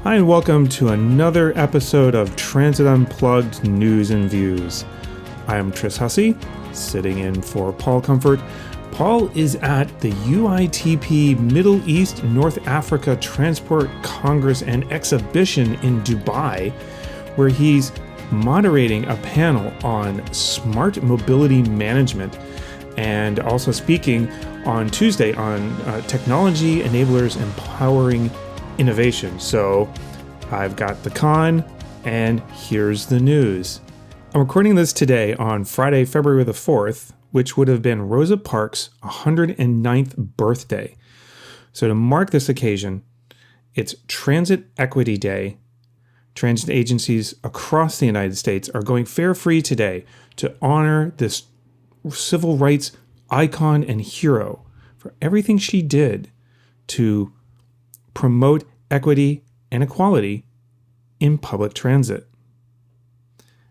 Hi, and welcome to another episode of Transit Unplugged News and Views. I am Tris Hussey, sitting in for Paul Comfort. Paul is at the UITP Middle East North Africa Transport Congress and Exhibition in Dubai, where he's moderating a panel on smart mobility management and also speaking on Tuesday on technology enablers empowering innovation. So I've got the con, and here's the news. I'm recording this today on Friday, February the 4th, which would have been Rosa Parks' 109th birthday. So to mark this occasion, it's Transit Equity Day. Transit agencies across the United States are going fare-free today to honor this civil rights icon and hero for everything she did to promote equity and equality in public transit.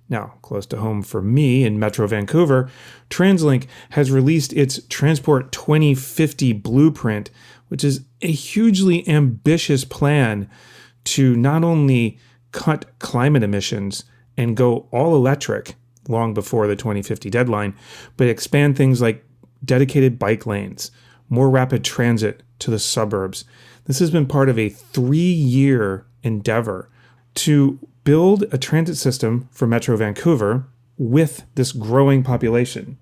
Now, close to home for me in Metro Vancouver, TransLink has released its Transport 2050 blueprint, which is a hugely ambitious plan to not only cut climate emissions and go all electric long before the 2050 deadline, but expand things like dedicated bike lanes, more rapid transit to the suburbs. This has been part of a 3-year endeavor to build a transit system for Metro Vancouver with this growing population.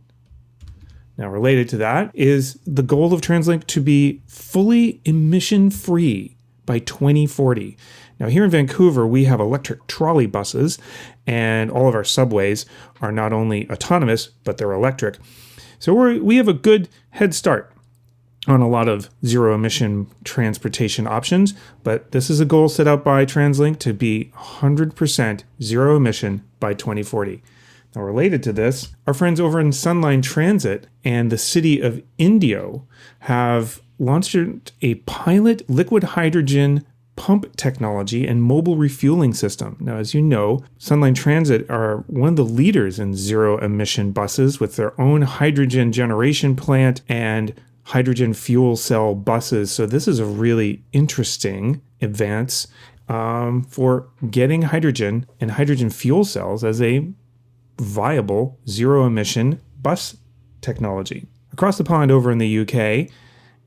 Now, related to that is the goal of TransLink to be fully emission-free by 2040. Now, here in Vancouver, we have electric trolley buses, and all of our subways are not only autonomous, but they're electric. So we have a good head start on a lot of zero-emission transportation options, but this is a goal set out by TransLink to be 100% zero-emission by 2040. Now, related to this, our friends over in Sunline Transit and the city of Indio have launched a pilot liquid hydrogen pump technology and mobile refueling system. Now, as you know, Sunline Transit are one of the leaders in zero-emission buses with their own hydrogen generation plant and hydrogen fuel cell buses. So this is a really interesting advance for getting hydrogen and hydrogen fuel cells as a viable zero-emission bus technology. Across the pond over in the UK,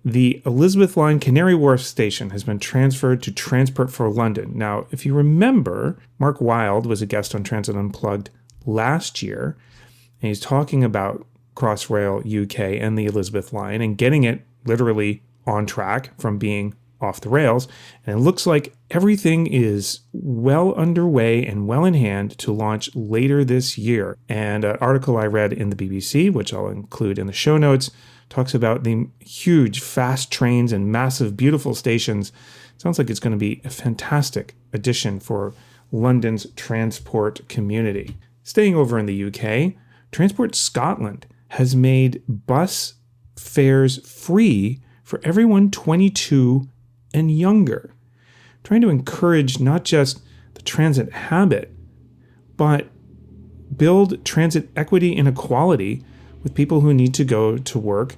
the Elizabeth Line Canary Wharf station has been transferred to Transport for London. Now, if you remember, Mark Wilde was a guest on Transit Unplugged last year, and he's talking about Crossrail UK and the Elizabeth Line and getting it literally on track from being off the rails. And it looks like everything is well underway and well in hand to launch later this year. And an article I read in the BBC, which I'll include in the show notes, talks about the huge fast trains and massive beautiful stations. Sounds like it's going to be a fantastic addition for London's transport community. Staying over in the UK, Transport Scotland has made bus fares free for everyone 22 and younger, trying to encourage not just the transit habit, but build transit equity and equality with people who need to go to work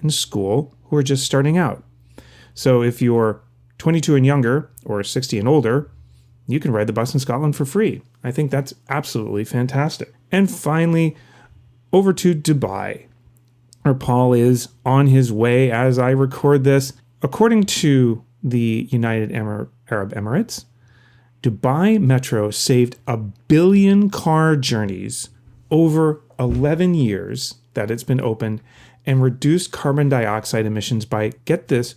and school who are just starting out. So if you're 22 and younger or 60 and older, you can ride the bus in Scotland for free. I think that's absolutely fantastic. And finally, over to Dubai, where Paul is on his way as I record this. According to the United Arab Emirates, Dubai Metro saved 1 billion car journeys over 11 years that it's been open and reduced carbon dioxide emissions by, get this,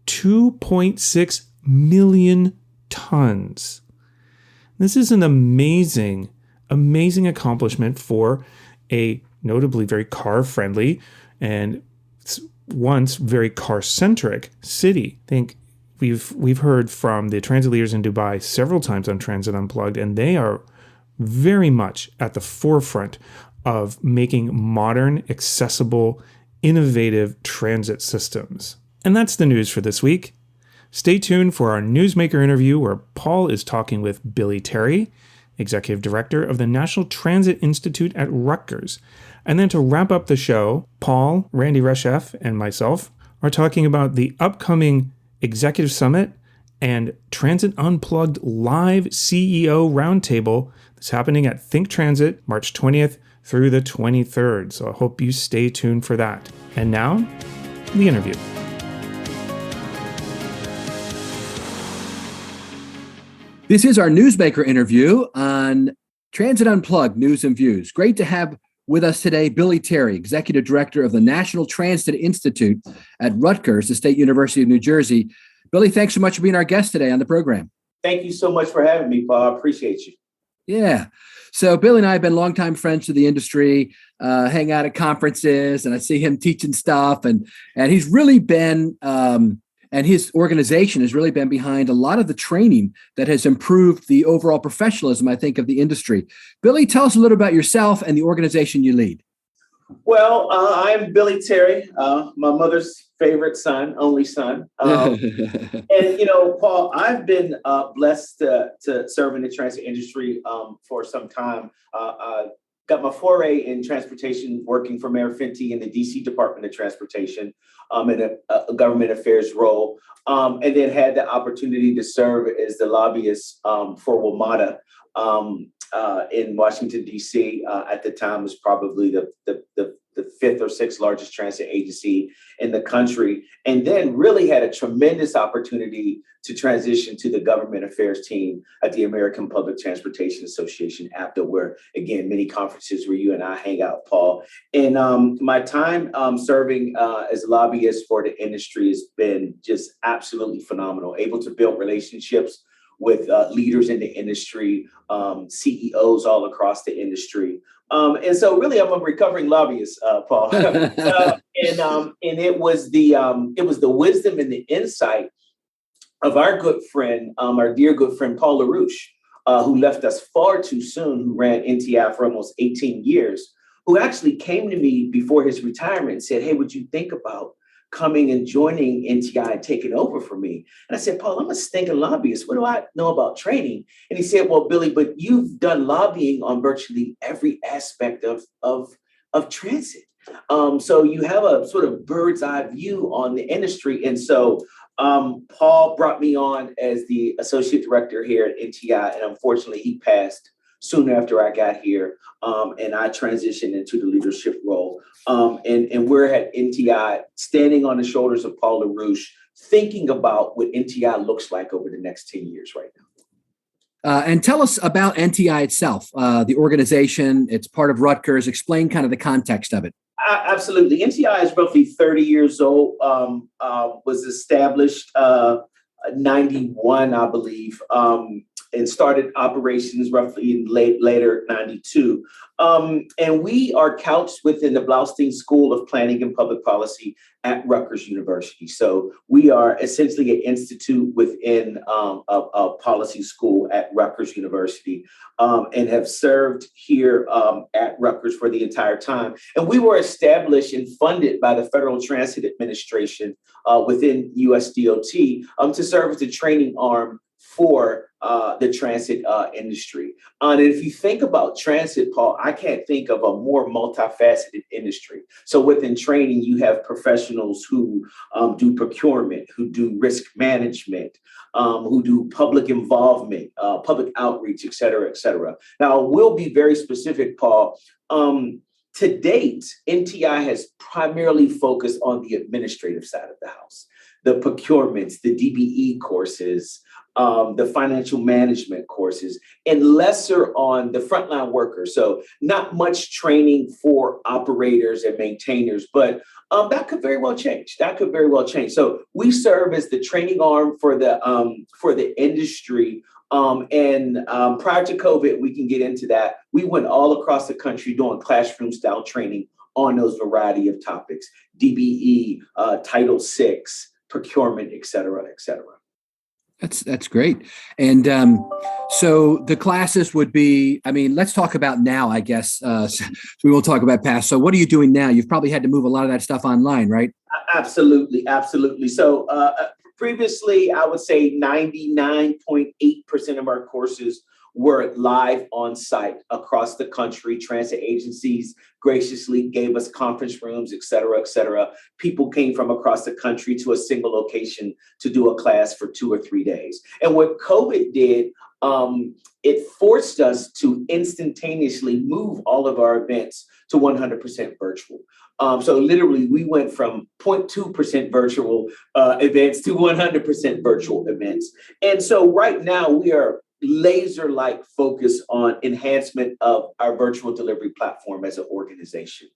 2.6 million tons. This is an amazing accomplishment for a notably very car-friendly and once very car-centric city. I think we've heard from the transit leaders in Dubai several times on Transit Unplugged, and they are very much at the forefront of making modern, accessible, innovative transit systems. And that's the news for this week. Stay tuned for our Newsmaker interview where Paul is talking with Billy Terry, Executive Director of the National Transit Institute at Rutgers. And then to wrap up the show, Paul, Randi and myself are talking about the upcoming Executive Summit and Transit Unplugged live CEO Roundtable that's happening at ThinkTransit March 20th through the 23rd. So I hope you stay tuned for that. And now, the interview. This is our Newsmaker interview on Transit Unplugged News and Views. Great to have with us today Billy Terry, Executive Director of the National Transit Institute at Rutgers, the State University of New Jersey. Billy, thanks so much for being our guest today on the program. Thank you so much for having me, Paul. I appreciate you. Yeah. So Billy and I have been longtime friends of the industry, hang out at conferences, and I see him teaching stuff. And he's really been, and his organization has really been behind a lot of the training that has improved the overall professionalism, I think, of the industry. Billy, tell us a little about yourself and the organization you lead. Well, I'm Billy Terry, my mother's favorite son, only son. And, Paul, I've been blessed to serve in the transit industry for some time. Got my foray in transportation working for Mayor Fenty in the DC Department of Transportation in a government affairs role, and then had the opportunity to serve as the lobbyist for WMATA in Washington, D.C. At the time was probably the fifth or sixth largest transit agency in the country, and then really had a tremendous opportunity to transition to the government affairs team at the American Public Transportation Association, APTA, where, again, many conferences where you and I hang out, Paul. And my time serving as a lobbyist for the industry has been just absolutely phenomenal, able to build relationships with leaders in the industry, CEOs all across the industry. And so really, I'm a recovering lobbyist, Paul. And it was the wisdom and the insight of our good friend, our dear good friend, Paul LaRouche, who left us far too soon, who ran NTI for almost 18 years, who actually came to me before his retirement and said, "Hey, would you think about coming and joining NTI and taking over for me?" And I said, "Paul, I'm a stinking lobbyist. What do I know about training?" And he said, "Well, Billy, but you've done lobbying on virtually every aspect of transit. So you have a sort of bird's eye view on the industry." And so Paul brought me on as the associate director here at NTI. And unfortunately, he passed soon after I got here, and I transitioned into the leadership role. And we're at NTI standing on the shoulders of Paul LaRouche, thinking about what NTI looks like over the next 10 years right now. And tell us about NTI itself, the organization. It's part of Rutgers. Explain kind of the context of it. Absolutely. NTI is roughly 30 years old, was established 91, I believe, and started operations roughly in later 92. And we are couched within the Blaustein School of Planning and Public Policy at Rutgers University. So we are essentially an institute within a policy school at Rutgers University, and have served here at Rutgers for the entire time. And we were established and funded by the Federal Transit Administration within USDOT to serve as the training arm for the transit industry. And if you think about transit, Paul, I can't think of a more multifaceted industry. So within training, you have professionals who do procurement, who do risk management, who do public involvement, public outreach, et cetera, et cetera. Now, we'll be very specific, Paul. To date, NTI has primarily focused on the administrative side of the house, the procurements, the DBE courses, the financial management courses, and lesser on the frontline workers. So not much training for operators and maintainers, but that could very well change. So we serve as the training arm for the industry. And prior to COVID, we can get into that. We went all across the country doing classroom style training on those variety of topics, DBE, Title VI, procurement, et cetera, et cetera. That's great. And so the classes would be, let's talk about now, I guess. We won't talk about past. So what are you doing now? You've probably had to move a lot of that stuff online, right? Absolutely. So previously, I would say 99.8% of our courses were live on site across the country. Transit agencies graciously gave us conference rooms, et cetera, et cetera. People came from across the country to a single location to do a class for 2 or 3 days. And what COVID did, it forced us to instantaneously move all of our events to 100% virtual. So literally, we went from 0.2% virtual events to 100% virtual events. And so right now, we are laser-like focus on enhancement of our virtual delivery platform as an organization.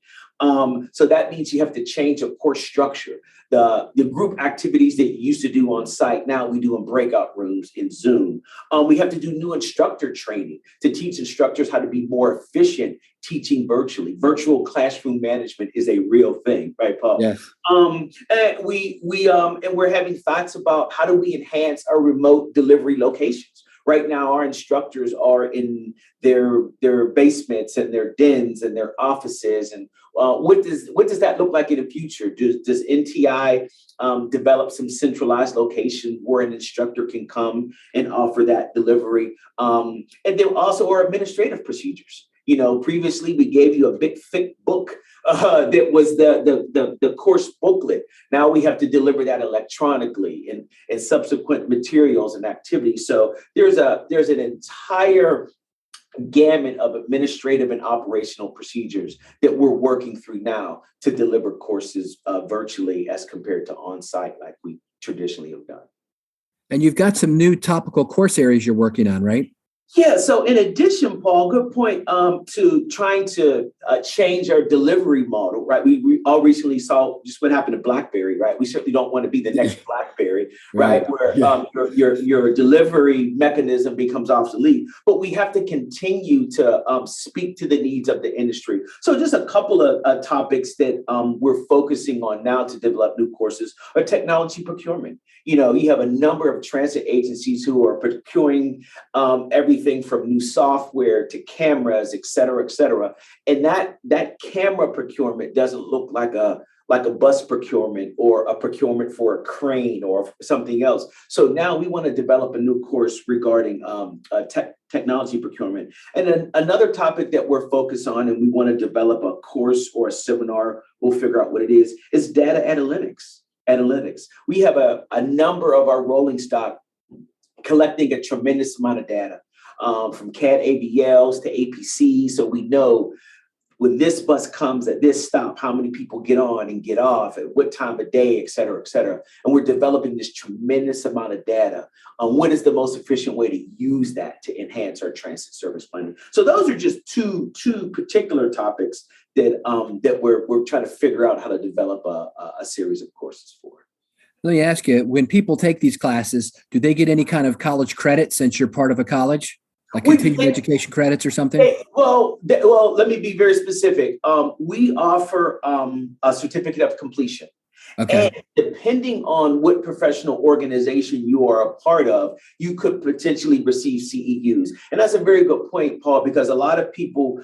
So that means you have to change a course structure. The group activities that you used to do on site, now we do in breakout rooms in Zoom. We have to do new instructor training to teach instructors how to be more efficient teaching virtually. Virtual classroom management is a real thing, right, Paul? Yes. And we're having thoughts about how do we enhance our remote delivery locations. Right now, our instructors are in their basements and their dens and their offices. And what does that look like in the future? Does NTI develop some centralized location where an instructor can come and offer that delivery? And then also our administrative procedures. Previously we gave you a big thick book that was the course booklet. Now we have to deliver that electronically and subsequent materials and activities. So there's an entire gamut of administrative and operational procedures that we're working through now to deliver courses virtually as compared to on-site like we traditionally have done. And you've got some new topical course areas you're working on, right? Yeah. So in addition, Paul, good point, to trying to change our delivery model, right? We all recently saw just what happened to BlackBerry, right? We certainly don't want to be the next BlackBerry, right? Where your delivery mechanism becomes obsolete, but we have to continue to speak to the needs of the industry. So just a couple of topics that we're focusing on now to develop new courses are technology procurement. You have a number of transit agencies who are procuring everything from new software to cameras, et cetera, et cetera. And that camera procurement doesn't look like a bus procurement or a procurement for a crane or something else. So now we want to develop a new course regarding technology procurement. And then another topic that we're focused on, and we want to develop a course or a seminar, we'll figure out what it is data analytics. We have a number of our rolling stock collecting a tremendous amount of data, from CAD ABLs to APCs. So we know when this bus comes at this stop, how many people get on and get off at what time of day, et cetera, et cetera. And we're developing this tremendous amount of data on what is the most efficient way to use that to enhance our transit service planning. So those are just two particular topics that we're trying to figure out how to develop a series of courses for. Let me ask you, when people take these classes, do they get any kind of college credit since you're part of a college? Like continuing education credits or something? Well, let me be very specific. We offer a certificate of completion. Okay. And depending on what professional organization you are a part of, you could potentially receive CEUs. And that's a very good point, Paul, because a lot of people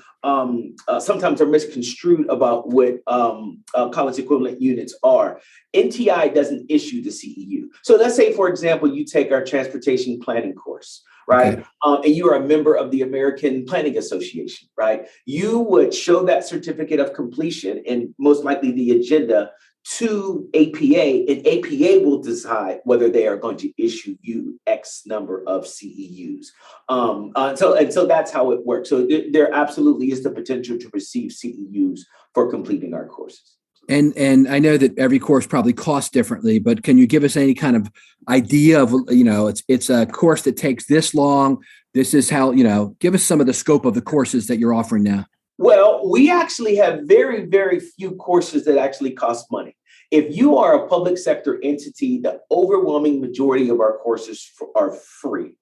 sometimes are misconstrued about what college equivalent units are. NTI doesn't issue the CEU. So let's say, for example, you take our transportation planning course, right? Okay. And you are a member of the American Planning Association, right? You would show that certificate of completion and most likely the agenda to APA, and APA will decide whether they are going to issue you X number of CEUs. So that's how it works. So there absolutely is the potential to receive CEUs for completing our courses. And I know that every course probably costs differently, but can you give us any kind of idea of, it's a course that takes this long. This is how, give us some of the scope of the courses that you're offering now. Well, we actually have very, very few courses that actually cost money. If you are a public sector entity, the overwhelming majority of our courses are free.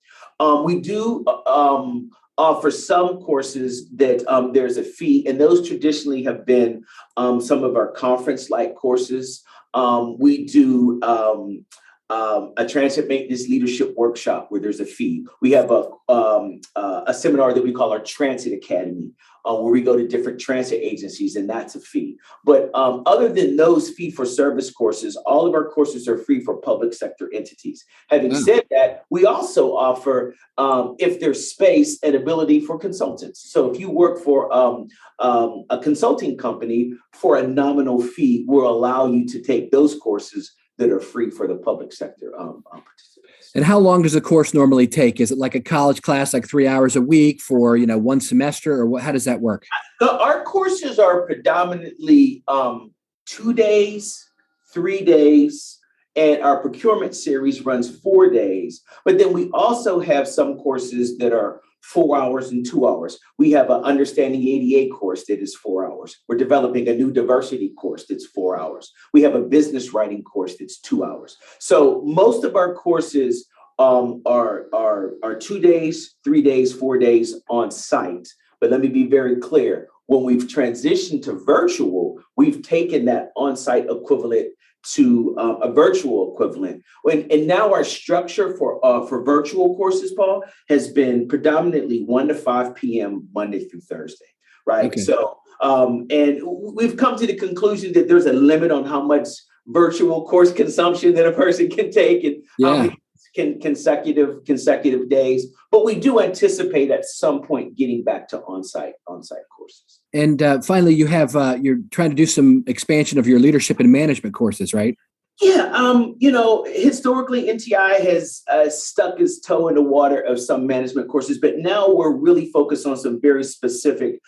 We do offer some courses that there's a fee, and those traditionally have been some of our conference-like courses. We do a transit maintenance leadership workshop where there's a fee. We have a seminar that we call our Transit Academy, where we go to different transit agencies, and that's a fee. But other than those fee-for-service courses, all of our courses are free for public sector entities. Having said that, we also offer, if there's space, an ability for consultants. So if you work for a consulting company, for a nominal fee, we'll allow you to take those courses that are free for the public sector participants. And how long does a course normally take? Is it like a college class, like 3 hours a week for, one semester, or how does that work? Our courses are predominantly 2 days, 3 days, and our procurement series runs 4 days. But then we also have some courses that are 4 hours and 2 hours. We have an Understanding ADA course that is 4 hours. We're developing a new diversity course that's 4 hours. We have a business writing course that's 2 hours. So most of our courses are 2 days, 3 days, 4 days on site. But let me be very clear. When we've transitioned to virtual, we've taken that on-site equivalent to a virtual equivalent. And now our structure for virtual courses, Paul, has been predominantly 1 to 5 p.m. Monday through Thursday, right? Okay. So, and we've come to the conclusion that there's a limit on how much virtual course consumption that a person can take, and how many consecutive days. But we do anticipate at some point getting back to on-site courses. And finally, you have you're trying to do some expansion of your leadership and management courses, right? Yeah, historically, NTI has stuck its toe in the water of some management courses, but now we're really focused on some very specific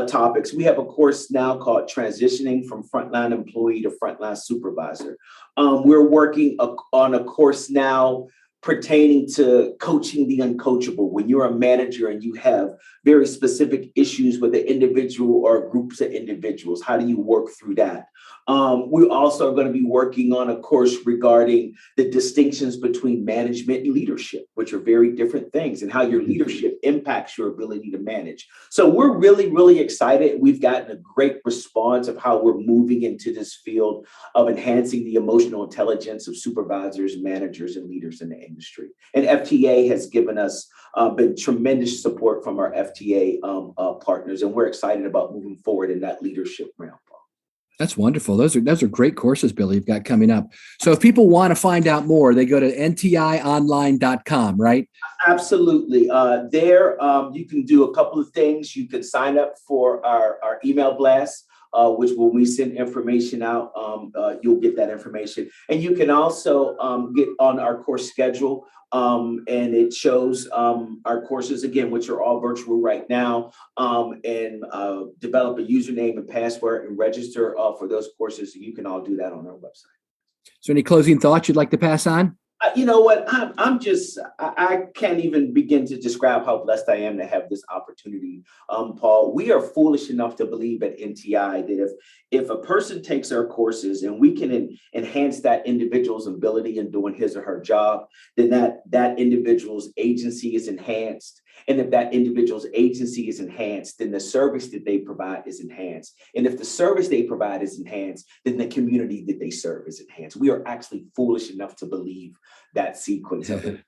topics. We have a course now called Transitioning from Frontline Employee to Frontline Supervisor. We're working on a course now pertaining to coaching the uncoachable. When you're a manager and you have very specific issues with an individual or groups of individuals, how do you work through that? We also are going to be working on a course regarding the distinctions between management and leadership, which are very different things, and how your leadership impacts your ability to manage. So we're really, really excited. We've gotten a great response of how we're moving into this field of enhancing the emotional intelligence of supervisors, managers, and leaders in the industry. And FTA has given us been tremendous support from our FTA partners, and we're excited about moving forward in that leadership realm. That's wonderful. Those are great courses, Billy, you've got coming up. So if people want to find out more, they go to ntionline.com, right? Absolutely. There, you can do a couple of things. You can sign up for our email blast, which when we send information out, you'll get that information. And you can also get on our course schedule, and it shows our courses, again, which are all virtual right now, and develop a username and password and register for those courses. You can all do that on our website. So any closing thoughts you'd like to pass on? You know what? I can't even begin to describe how blessed I am to have this opportunity, Paul. We are foolish enough to believe at NTI that if a person takes our courses and we can enhance that individual's ability in doing his or her job, then that individual's agency is enhanced. And if that individual's agency is enhanced, then the service that they provide is enhanced. And if the service they provide is enhanced, then the community that they serve is enhanced. We are actually foolish enough to believe that sequence of it.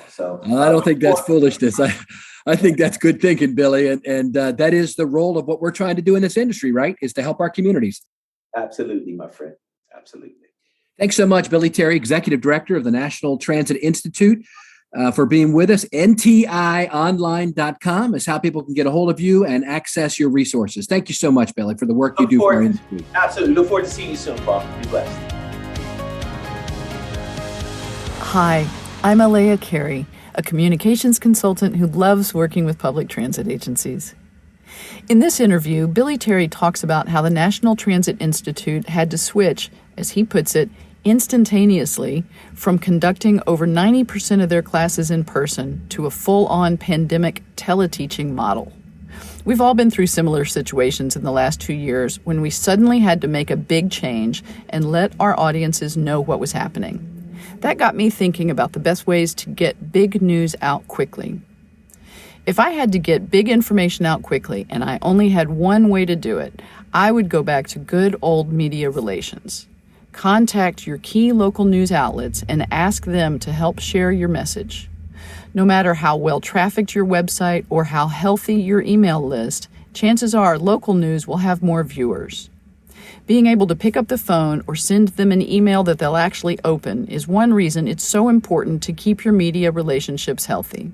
So I don't think that's foolishness. I think that's good thinking, Billy. And that is the role of what we're trying to do in this industry, right? Is to help our communities. Absolutely, my friend. Absolutely. Thanks so much, Billy Terry, Executive Director of the National Transit Institute, for being with us. ntionline.com is how people can get a hold of you and access your resources. Thank you so much, Billy, for the work you do for our industry. Absolutely. Look forward to seeing you soon, Paul. Be blessed. Hi, I'm Elea Carey, a communications consultant who loves working with public transit agencies. In this interview, Billy Terry talks about how the National Transit Institute had to switch, as he puts it, instantaneously from conducting over 90% of their classes in person to a full-on pandemic teleteaching model. We've all been through similar situations in the last 2 years when we suddenly had to make a big change and let our audiences know what was happening. That got me thinking about the best ways to get big news out quickly. If I had to get big information out quickly and I only had one way to do it, I would go back to good old media relations. Contact your key local news outlets and ask them to help share your message. No matter how well trafficked your website or how healthy your email list, chances are local news will have more viewers. Being able to pick up the phone or send them an email that they'll actually open is one reason it's so important to keep your media relationships healthy.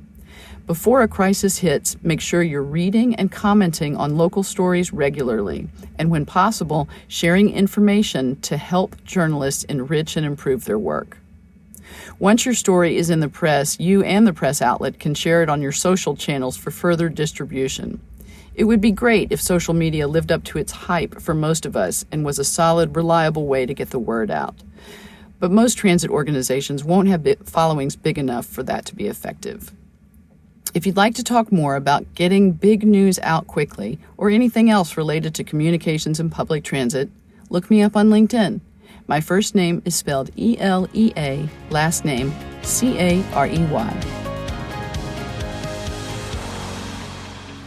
Before a crisis hits, make sure you're reading and commenting on local stories regularly, and when possible, sharing information to help journalists enrich and improve their work. Once your story is in the press, you and the press outlet can share it on your social channels for further distribution. It would be great if social media lived up to its hype for most of us and was a solid, reliable way to get the word out. But most transit organizations won't have followings big enough for that to be effective. If you'd like to talk more about getting big news out quickly or anything else related to communications and public transit, look me up on LinkedIn. My first name is spelled E-L-E-A, last name C-A-R-E-Y.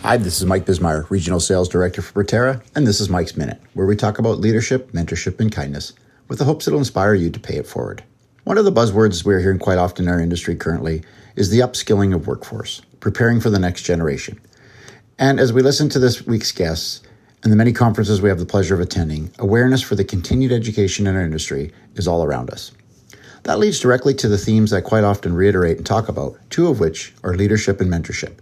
Hi, this is Mike Bismeyer, Regional Sales Director for Proterra, and this is Mike's Minute, where we talk about leadership, mentorship, and kindness, with the hopes it'll inspire you to pay it forward. One of the buzzwords we're hearing quite often in our industry currently is the upskilling of workforce, preparing for the next generation. And as we listen to this week's guests and the many conferences we have the pleasure of attending, awareness for the continued education in our industry is all around us. That leads directly to the themes I quite often reiterate and talk about, two of which are leadership and mentorship.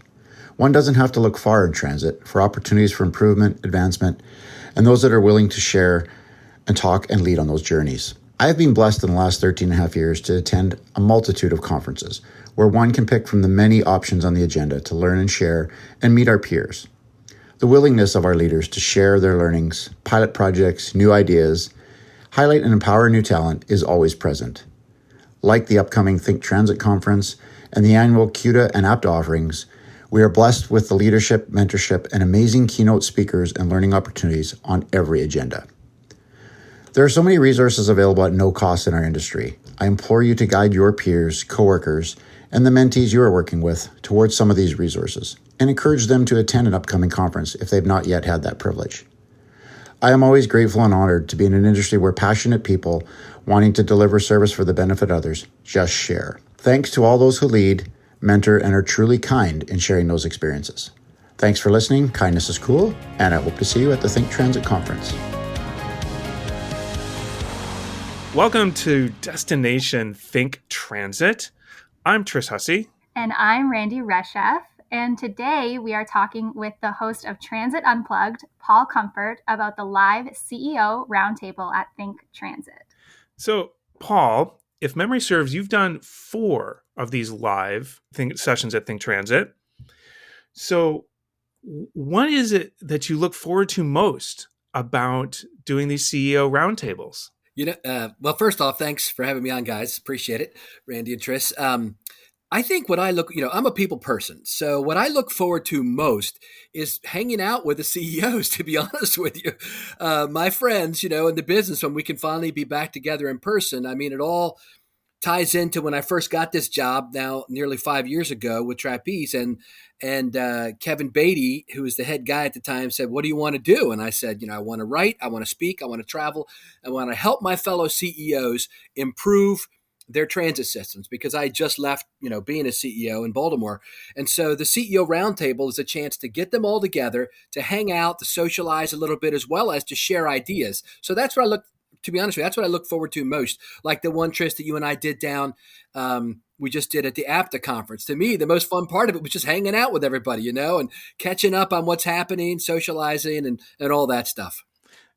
One doesn't have to look far in transit for opportunities for improvement, advancement, and those that are willing to share and talk and lead on those journeys. I have been blessed in the last 13 and a half years to attend a multitude of conferences where one can pick from the many options on the agenda to learn and share and meet our peers. The willingness of our leaders to share their learnings, pilot projects, new ideas, highlight and empower new talent is always present. Like the upcoming ThinkTransit conference and the annual CUDA and APTA offerings, we are blessed with the leadership, mentorship, and amazing keynote speakers and learning opportunities on every agenda. There are so many resources available at no cost in our industry. I implore you to guide your peers, coworkers, and the mentees you are working with towards some of these resources, and encourage them to attend an upcoming conference if they've not yet had that privilege. I am always grateful and honored to be in an industry where passionate people wanting to deliver service for the benefit of others just share. Thanks to all those who lead, mentor, and are truly kind in sharing those experiences. Thanks for listening. Kindness is cool, and I hope to see you at the ThinkTransit conference. Welcome to Destination ThinkTransit. I'm Tris Hussey. And I'm Randi Reshef. And today we are talking with the host of Transit Unplugged, Paul Comfort, about the live CEO roundtable at ThinkTransit. So, Paul, if memory serves, you've done 4 of these live sessions at ThinkTransit. So what is it that you look forward to most about doing these CEO roundtables? Well, first off, thanks for having me on, guys. Appreciate it, Randi and Tris. I think what I'm a people person. So what I look forward to most is hanging out with the CEOs, to be honest with you. My friends, in the business, when we can finally be back together in person. I mean, it all ties into when I first got this job now nearly 5 years ago with Trapeze, and Kevin Beatty, who was the head guy at the time, said, "What do you want to do?" And I said, I want to write, I want to speak, I want to travel, I want to help my fellow CEOs improve their transit systems, because I just left, being a CEO in Baltimore. And so the CEO roundtable is a chance to get them all together, to hang out, to socialize a little bit, as well as to share ideas. So that's what to be honest with you, that's what I look forward to most. Like the one, Tris, that you and I did down, we just did at the APTA conference. To me, the most fun part of it was just hanging out with everybody, and catching up on what's happening, socializing, and all that stuff.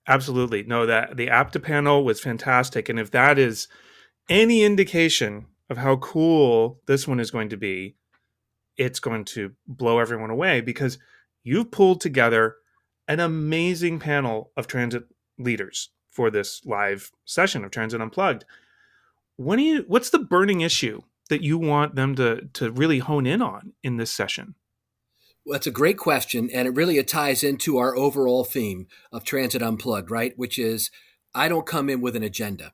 Absolutely. No, that the APTA panel was fantastic. And if that is any indication of how cool this one is going to be, it's going to blow everyone away, because you've pulled together an amazing panel of transit leaders for this live session of Transit Unplugged. What's the burning issue that you want them to really hone in on in this session? Well, that's a great question, and it ties into our overall theme of Transit Unplugged, right? Which is, I don't come in with an agenda.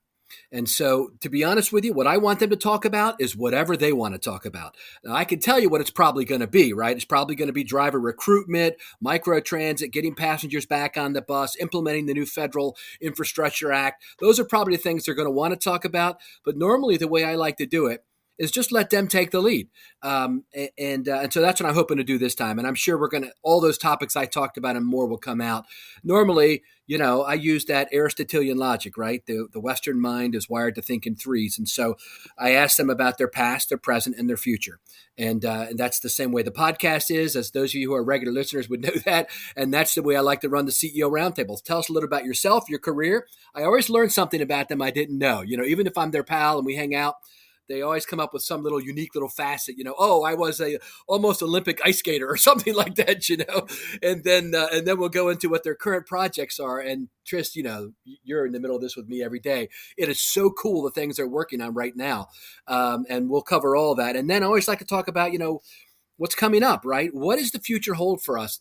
And so, to be honest with you, what I want them to talk about is whatever they want to talk about. Now, I can tell you what it's probably going to be, right? It's probably going to be driver recruitment, microtransit, getting passengers back on the bus, implementing the new federal infrastructure act. Those are probably the things they're going to want to talk about. But normally, the way I like to do it is just let them take the lead. And so that's what I'm hoping to do this time. And I'm sure all those topics I talked about and more will come out. Normally, I use that Aristotelian logic, right? The Western mind is wired to think in threes. And so I ask them about their past, their present, and their future. And that's the same way the podcast is, as those of you who are regular listeners would know that. And that's the way I like to run the CEO roundtables. Tell us a little about yourself, your career. I always learn something about them I didn't know. Even if I'm their pal and we hang out, they always come up with some little unique little facet, I was a almost Olympic ice skater or something like that, and then we'll go into what their current projects are. And Tris, you're in the middle of this with me every day. It is so cool the things they're working on right now. And we'll cover all that. And then I always like to talk about, what's coming up, right? What does the future hold for us?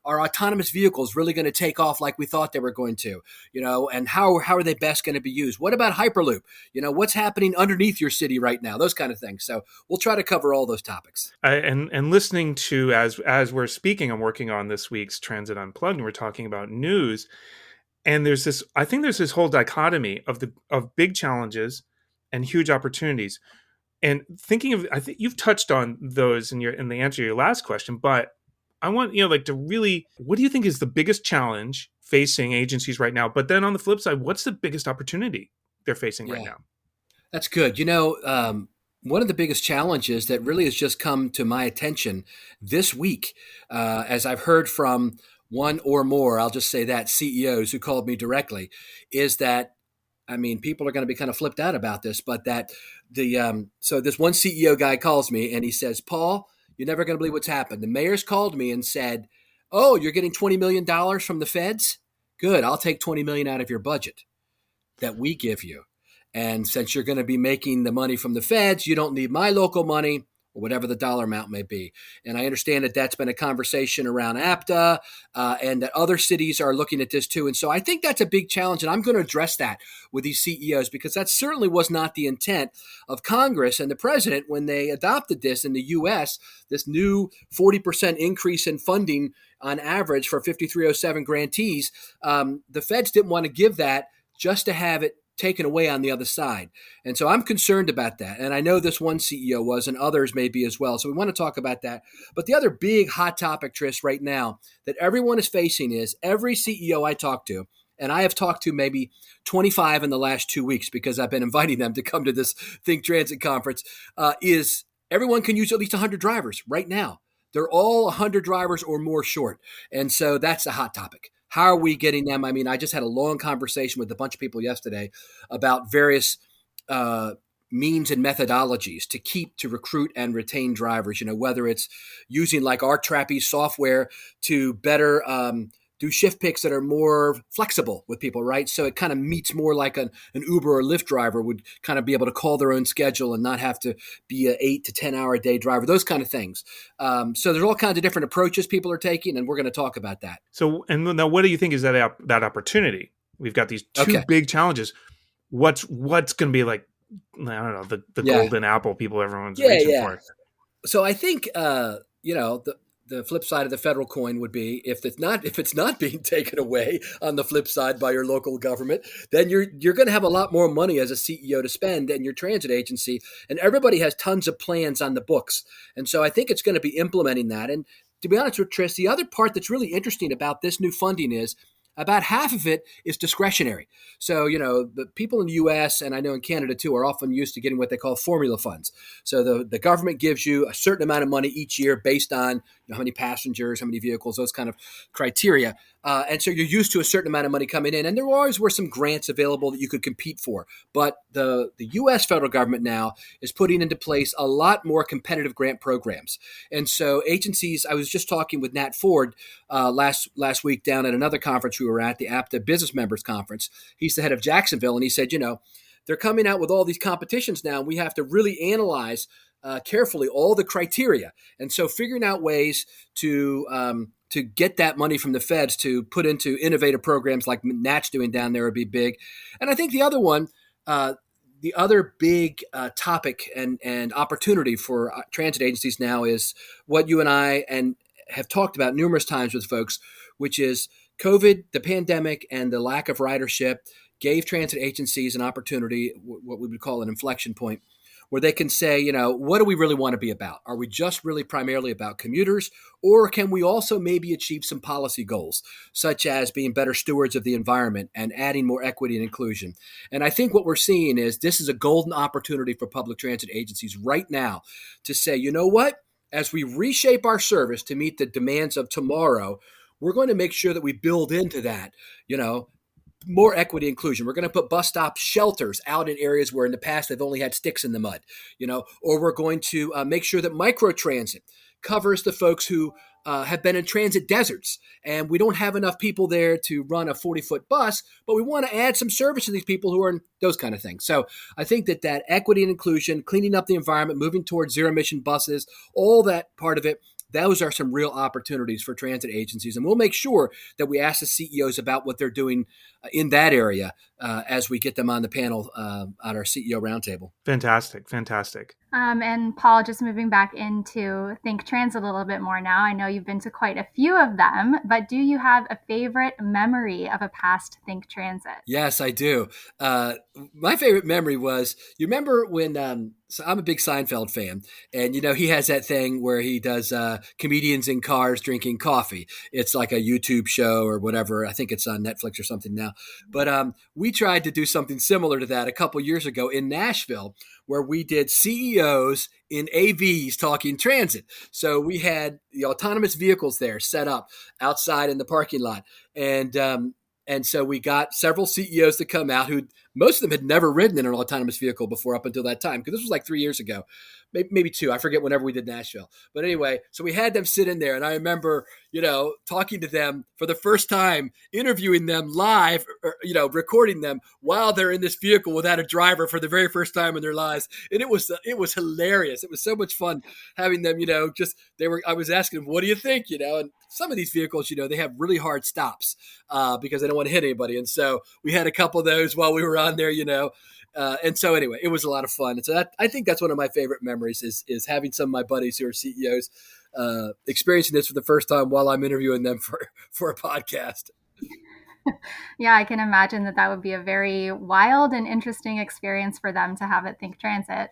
Are autonomous vehicles really going to take off like we thought they were going to? And how are they best going to be used? What about Hyperloop? What's happening underneath your city right now? Those kind of things. So we'll try to cover all those topics. And listening to, as we're speaking, I'm working on this week's Transit Unplugged, and we're talking about news. And I think there's this whole dichotomy of big challenges and huge opportunities. And I think you've touched on those in the answer to your last question, but I want, to really, what do you think is the biggest challenge facing agencies right now? But then on the flip side, what's the biggest opportunity they're facing right now? That's good. One of the biggest challenges that really has just come to my attention this week, as I've heard from one or more, I'll just say that, CEOs who called me directly, is that, people are going to be kind of flipped out about this, but that so this one CEO guy calls me and he says, Paul, you're never going to believe what's happened. The mayor's called me and said, oh, you're getting $20 million from the feds? Good. I'll take $20 million out of your budget that we give you. And since you're going to be making the money from the feds, you don't need my local money, or whatever the dollar amount may be. And I understand that that's been a conversation around APTA and that other cities are looking at this too. And so I think that's a big challenge. And I'm going to address that with these CEOs because that certainly was not the intent of Congress and the president when they adopted this in the U.S., this new 40% increase in funding on average for 5307 grantees. The feds didn't want to give that just to have it taken away on the other side. And so I'm concerned about that. And I know this one CEO was, and others may be as well. So we want to talk about that. But the other big hot topic, Tris, right now that everyone is facing is every CEO I talk to, and I have talked to maybe 25 in the last 2 weeks because I've been inviting them to come to this ThinkTransit conference, is everyone can use at least 100 drivers right now. They're all 100 drivers or more short. And so that's a hot topic. How are we getting them? I just had a long conversation with a bunch of people yesterday about various means and methodologies to recruit and retain drivers, whether it's using like our trapeze software to better do shift picks that are more flexible with people, right? So it kind of meets more like an Uber or Lyft driver would kind of be able to call their own schedule and not have to be an 8 to 10 hour a day driver, those kind of things. So there's all kinds of different approaches people are taking, and we're going to talk about that. So, and now what do you think is that opportunity? We've got these two big challenges. What's going to be like, I don't know, the golden apple everyone's reaching for? So I think, the flip side of the federal coin would be if it's not being taken away on the flip side by your local government, then you're going to have a lot more money as a CEO to spend in your transit agency, and everybody has tons of plans on the books. And so I think it's going to be implementing that. And to be honest with Tris, the other part that's really interesting about this new funding is about half of it is discretionary. So, the people in the U.S. and I know in Canada too are often used to getting what they call formula funds. So the government gives you a certain amount of money each year based on how many passengers, how many vehicles, those kind of criteria. And so you're used to a certain amount of money coming in. And there always were some grants available that you could compete for. But the U.S. federal government now is putting into place a lot more competitive grant programs. And so agencies, I was just talking with Nat Ford last week down at another conference we were at, the APTA Business Members Conference. He's the head of Jacksonville. And he said, they're coming out with all these competitions now. And we have to really analyze carefully all the criteria. And so figuring out ways to get that money from the feds to put into innovative programs like Nat's doing down there would be big. And I think the other one, the other big topic and opportunity for transit agencies now is what you and I have talked about numerous times with folks, which is COVID, the pandemic, and the lack of ridership gave transit agencies an opportunity, what we would call an inflection point, where they can say, what do we really want to be about? Are we just really primarily about commuters, or can we also maybe achieve some policy goals, such as being better stewards of the environment and adding more equity and inclusion? And I think what we're seeing is this is a golden opportunity for public transit agencies right now to say, you know what? As we reshape our service to meet the demands of tomorrow, we're going to make sure that we build into that, more equity inclusion. We're going to put bus stop shelters out in areas where in the past they've only had sticks in the mud, or we're going to make sure that microtransit covers the folks who have been in transit deserts and we don't have enough people there to run a 40-foot bus, but we want to add some service to these people who are in those kind of things. So I think that equity and inclusion, cleaning up the environment, moving towards zero emission buses, all that part of it, those are some real opportunities for transit agencies. And we'll make sure that we ask the CEOs about what they're doing in that area as we get them on the panel at our CEO roundtable. Fantastic. And Paul, just moving back into ThinkTransit a little bit more now. I know you've been to quite a few of them, but do you have a favorite memory of a past ThinkTransit? Yes, I do. My favorite memory was, you remember when, so I'm a big Seinfeld fan, and he has that thing where he does comedians in cars drinking coffee. It's like a YouTube show or whatever. I think it's on Netflix or something now. But we tried to do something similar to that a couple years ago in Nashville, where we did CEOs in AVs talking transit. So we had the autonomous vehicles there set up outside in the parking lot. And so we got several CEOs to come out who most of them had never ridden in an autonomous vehicle before up until that time, because this was like 3 years ago, maybe 2. I forget whenever we did Nashville. But anyway, so we had them sit in there. And I remember, talking to them for the first time, interviewing them live, recording them while they're in this vehicle without a driver for the very first time in their lives. And it was hilarious. It was so much fun having them, I was asking them, what do you think? And some of these vehicles, they have really hard stops because they don't want to hit anybody. And so we had a couple of those while we were on there, and so anyway, it was a lot of fun. And so I think that's one of my favorite memories is having some of my buddies who are CEOs experiencing this for the first time while I'm interviewing them for a podcast. Yeah, I can imagine that would be a very wild and interesting experience for them to have at ThinkTransit.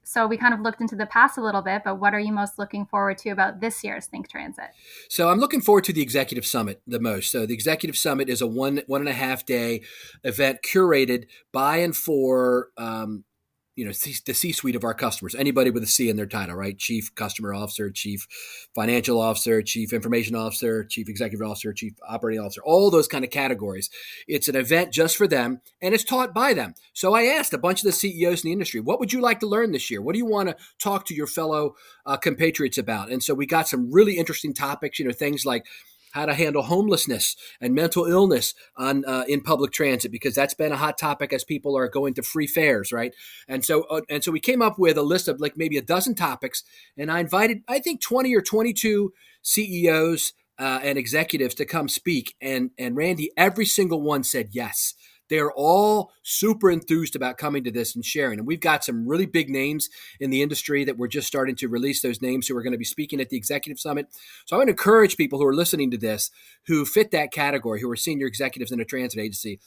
So we kind of looked into the past a little bit, but what are you most looking forward to about this year's ThinkTransit? So I'm looking forward to the Executive Summit the most. So the Executive Summit is a one and a half day event curated by and for the C-suite of our customers, anybody with a C in their title, right? Chief Customer Officer, Chief Financial Officer, Chief Information Officer, Chief Executive Officer, Chief Operating Officer, all those kind of categories. It's an event just for them, and it's taught by them. So I asked a bunch of the CEOs in the industry, what would you like to learn this year? What do you want to talk to your fellow compatriots about? And so we got some really interesting topics, things like how to handle homelessness and mental illness in public transit, because that's been a hot topic as people are going to free fares, right? And so we came up with a list of like maybe a dozen topics, and I invited, I think, 20 or 22 CEOs and executives to come speak. And Randi, every single one said yes. They're all super enthused about coming to this and sharing. And we've got some really big names in the industry that we're just starting to release those names who are going to be speaking at the Executive Summit. So I want to encourage people who are listening to this who fit that category, who are senior executives in a transit agency.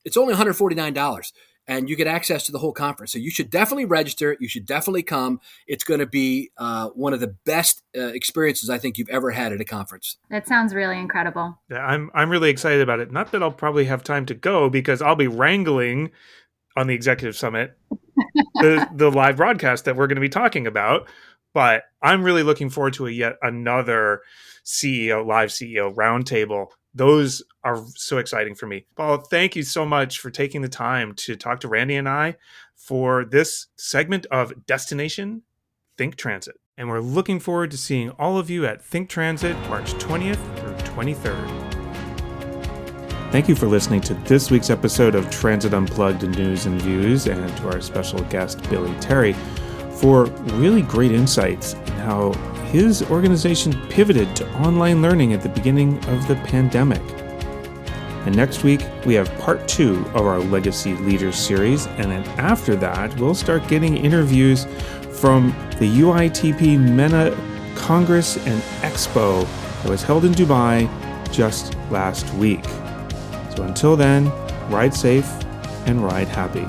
It's only $149 and you get access to the whole conference. So you should definitely register. You should definitely come. It's going to be one of the best experiences I think you've ever had at a conference. That sounds really incredible. Yeah, I'm really excited about it. Not that I'll probably have time to go because I'll be wrangling on the Executive Summit the live broadcast that we're going to be talking about. But I'm really looking forward to yet another live CEO roundtable. Those are so exciting for me. Paul, thank you so much for taking the time to talk to Randi and I for this segment of Destination ThinkTransit. And we're looking forward to seeing all of you at ThinkTransit March 20th through 23rd. Thank you for listening to this week's episode of Transit Unplugged News and Views, and to our special guest, Billy Terry, for really great insights in how his organization pivoted to online learning at the beginning of the pandemic. And next week, we have part 2 of our Legacy Leaders series. And then after that, we'll start getting interviews from the UITP MENA Congress and Expo that was held in Dubai just last week. So until then, ride safe and ride happy.